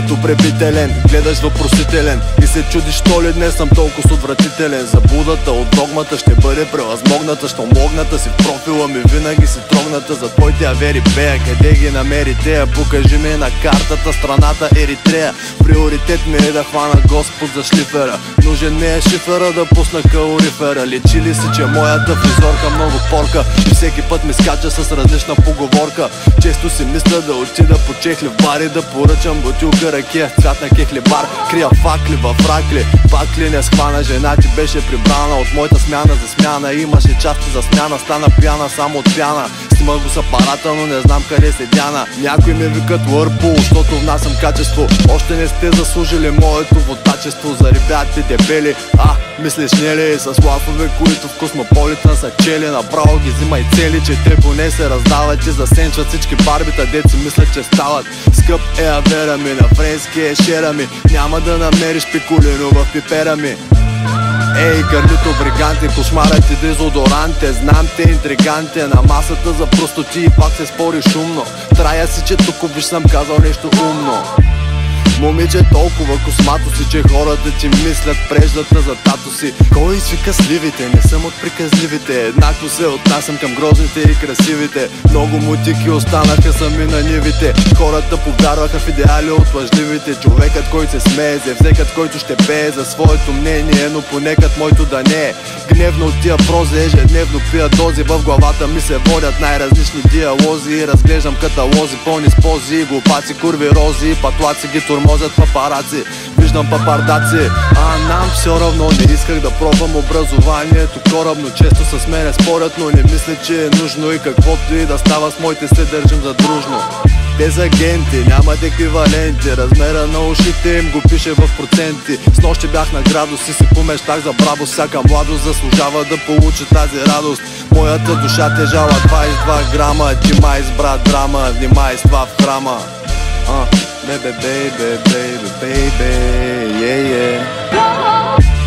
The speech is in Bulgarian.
като пребителен, гледаш въпросителен и се чудиш, що ли днес съм толкова отвратителен. Заблудата от догмата ще бъде превъзмогната, що могната си в профила ми винаги си трогната. За твоите авери пея, къде ги намери тея? Покажи ми на картата страната Еритрея. Приоритет ми е да хвана Господ за шлифера. Нужен ми е шифера да пусна калорифера. Лечи ли си, че моята фризорка много порка и всеки път ми скача с различна поговорка. Често си мисля да отида по чехли в бар и да поръчам бутилка ракия в цвят на кехлибар. Крия факли в ракли, пак ли не схвана? Жена ти беше прибрана от моята смяна за смяна. Имаше части за смяна, стана пяна само от пяна. Снимах го с апарата, но не знам къде се дяна. Някои ми викат Whirlpool, защото внасям качество. Още не сте заслужили моето водачество. За ребята дебели, мислиш не ли? С лафове, които в Космополитън са чели. Направо ги взимай цели, че те поне се раздават и засенчват всички барбита, деци мислят, че стават. Скъп е авера ми, на френски е шера ми. Няма да намериш пиколино в пипера ми. Ей, Карлито, бриганти, кошмарът и дезодоранте. Знам те интриганте, на масата за простоти и пак се спори шумно. Трая си, че тук виж съм казал нещо умно. Момиче толкова космато си, че хората ти мислят преждата за тато си. Кой извика сливите? Не съм от приказливите. Еднакво се отнасям към грозните и красивите. Много мутики останаха сами на нивите. Хората повярваха в идеали от лъжливите. Човекът, който се смее, зевзекът, който ще пее за своето мнение, но понекът моето да не е. Гневно от тия прози, ежедневно пия дози. В главата ми се водят най-различни диалози и разглеждам каталози пълни с пози. Глупаци, курви, рози и патлаци ги тормозят папараци. Виждам папардаци, нам все равно. Не исках да пробвам образованието корабно. Често с мене спорят, но не мисля, че е нужно. И каквото и да става с моите се държим за дружно. Без агенти, нямат еквиваленти. Размера на ушите им го пише в проценти. С нощи бях на градус и си помещах за браво. Всяка младост заслужава да получи тази радост. Моята душа тежала 22 грама. Ти ма избра драма, внимай с това в храма. Baby, baby, baby, baby, yeah, yeah.